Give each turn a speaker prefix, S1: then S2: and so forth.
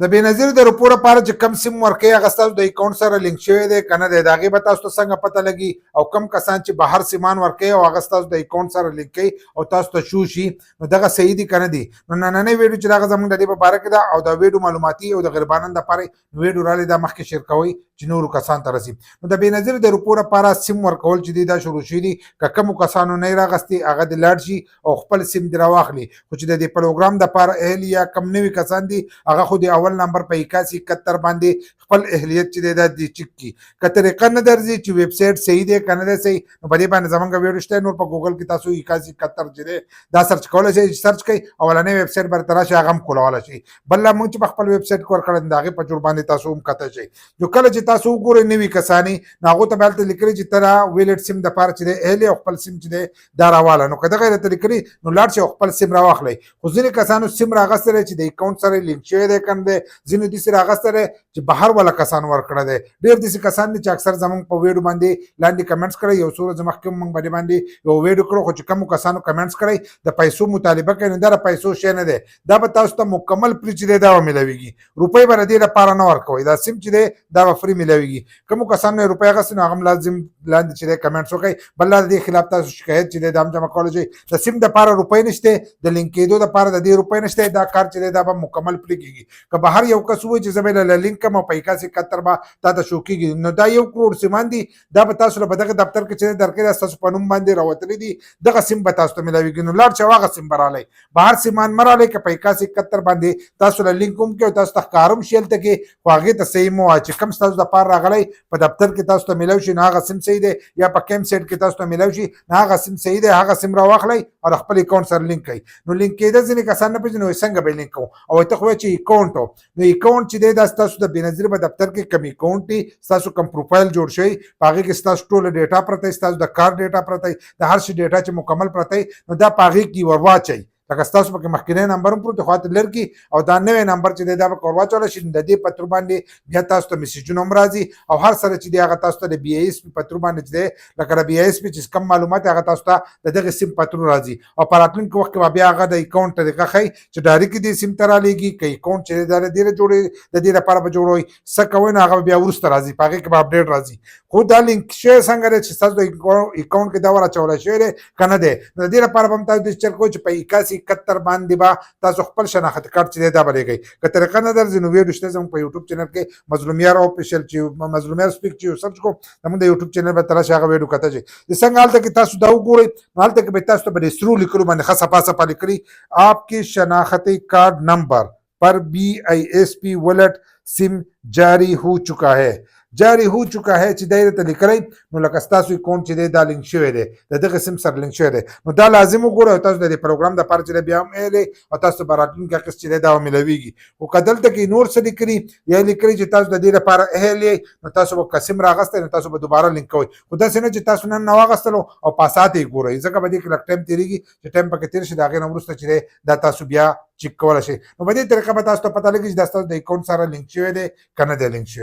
S1: د بینظیر د روپو لپاره چې کم سیم ورکوي هغه ستاسو د اکاؤنٹ سره لینک شوی دی که نه دی، د هغې به تاسو ته څنګه پته لګي، او کم کسان چې بهر سیمان ورکوي او هغه ستاسو د اکاؤنٹ سره لینک کوي او تاسو ته شو شي، نو دغه صحیح دي که نه دي. نو نننۍ ویډیو چې دغه زموږ د دې په باره کې ده او د ویډیو معلوماتي او د غریبانو دپاره ویډیو رالی دا مخکې شیر کوئ چې نورو کسانو ته رسي. نو د بینظیر د روپو لپاره سیم ورکول چې دي دا شروع شوي دي. که کومو کسانو نه یې راغستې هغه دې لاړ شي او خپل سیم دې راواخلي. خو چې د دې پروګرام دپاره اهل یا کم نوي کسان دي هغه خو د اول نمبر په 8171 باندې خپل اهلیت چې دی دا دې چک کړي. که طریقه نه درځي چې ویب سایټ صحیح دی که نه دی صحیح، نو په دې باندې زموږ ویډیو شته، نور په ګوګل کې تاسو 8171 چې دی دا سرچ کولی شئ. سرچ کوئ اولنۍ ویب سایټ باندې ته راشئ هغه هم کولولی شئ. بل لا موږ چې په خپل ویب سایټ کې ورکړی د هغې په جوړ باندې تاسو هم کته شئ. نو کله چې تاسو وګورئ نوي کسانې نو هغو ته به هلته لیکلي چې ته دا ویلټ سیم دپاره چې دی اهل او خپل سیم چې دی دا راواله. نو که دغه یې درته لیکلي نو لاړ شئ او خپل سیم راواخلئ. خو ځینې کسانو سیم راغستی دی چې د اکاؤنٹ سره لینک شوی دی که نه دی، ځینې داسې راغستی دی چې بهر والا کسان ورکړی دی. ډېر داسې کسان دي چې اکثر زموږ په ویډیو باندې لاندې کمنټس کړی. یو څو ورځې مخکې موږ باندې یو ویډیو کړو، خو چې کومو کسانو کمنټس کړی د پیسو مطالبه کوي، نو دا د پیسو شی نه دی، دا به تاسو ته مکمل فری چې دی دا به میلاویږي. روپۍ به د دې لپاره نه ورکوئ، دا سیم چې دی دا به فری میلاویږي. کومو کسانو نه روپۍ اخیستې نو هغه هم لازم لاندې چې دی کمنټس وکړئ. بل د دې خلاف تاسو شکایت چې دی دا هم جمع کولی شئ. د سیم دپاره روپۍ نشته، د لینک کېدو دپاره د دې روپۍ نشته، دا کار چې دی دا به مکمل فری کېږي. که بهر یو کس ووایي چې زه به له لینک کم او په 8171 به تا ته شو کېږي، نو دا 1 کروڑ سیمان دي، دا به تاسو له په دغه دفتر کې چې درکړي دا ستاسو په نوم باندې راوتلي دي، دغه سیم به تاسو ته میلاویږي. نو لاړ شئ او هغه سیم به رالی. بهر سیمان مه رالی. که په 8171 باندې تاسو له لینک هم کوي او تاسو ته ښکاره هم شي هلته کې، خو هغې ته صحیح مه وایه چې کوم ستاسو دپاره راغلی په دفتر کې تاسو ته میلاو شي نو هغه سیم صحیح دی، یا په کیم سایټ کې تاسو ته میلاو شي نو هغه سیم صحیح دی. هغه سیم راواخلئ او د خپل اکاؤنٹ سره لینک کړئ. نو لینک کېده ځینې کسان نه پېژني څنګه به لینک کوو، او ته خو وایې چې اکاؤنٹ و، نو اکاؤنٹ چې دی دا ستاسو د بینظیر په دفتر کې کوم اکاؤنٹ دی، ستاسو کوم پروفایل جوړ شوی په هغې کې ستاسو ټوله ډیټا پرته وي، ستاسو د کار ډیټا پرته وي، د هر شي ډیټا چې مکمل پرته وي، نو دا په هغې کې ور واچئ. لکه ستاسو پکې مخکینی نمبر هم پروت دی، خو هلته لر کړي او دا نوی نمبر چې دی دا به ور واچولی شي. د دې په تر باندې بیا تاسو ته میسیجونه هم راځي او هر سره چې دی هغه تاسو ته د بي آی ایس پي په تر باندې چې دی لکه د بي آی ایس پي چې کوم معلومات هغه تاسو ته د دغې سیم په تر راځي. او په راتلونکي وخت کې به بیا هغه د اکاؤنٹ طریقه ښایي چې ډایرکټ دې سیم ته رالیږي. که اکاؤنٹ چې دی دا د دې لپاره به جوړوئ څه کوئ نو هغه بیا وروسته راځي، په هغې کې به اپډیټ راځي. خو دا لینک شوی څنګه دی چې ستاسو د اکاؤنٹ کې دا ور اچولی شوی دی که نه دی، نو د دې لپاره به هم تاسو داسې چل کوئ چې په 8171 باندې تاسو خپل شناخت کارت چې دی دا به لیږئ. که طریقه نه درځي نو ویډیو شته زموږ په یوټیوب چینل کې مظلومیار اوفیشیل چې مظلومیار سپیک چې سرچ کوم زموږ د یوټیوب چینل به ته راشئ هغه ویډیو کته شي. د څنګه هلته کې تاسو دا وګورئ نو هلته کې به تاسو ته به د سرو لیکلو باندې ښه صفا صفا لیکلي آپ کے شناختی کارڈ نمبر پر BISP والٹ سم جاری ہو چکا ہے، جاری ہو چکا ہے چې دی درته لیکلی نو لکه ستاسو اکاؤنٹ چې دی دا لینک شوی دی د دغه سیم سره لینک شوی دی، نو دا لازم وګورئ او تاسو د دې پروګرام دپاره چې دی بیا هم ایلی او تاسو ته به راتلونکي اخیست چې دی دا به میلاویږي. خو که دلته کې نور څه لیکلي یا لیکلي چې تاسو د دې لپاره اهل یې نو تاسو به که سیم راغستی نو تاسو به دوباره لینک کوئ. خو داسې نه چې تاسو نن نه واغستلو او په اسات یې ګورئ، ځکه به دې کې لږ ټایم تېرېږي چې ټایم پکې تېر شي د هغې نه وروسته چې دی دا تاسو بیا چک کولی شئ. نو په دې طریقه به تاسو ته پته لګي چې دا ستاسو د اکاؤنٹ سره لینک شوی دی که نه دی لینک شوی.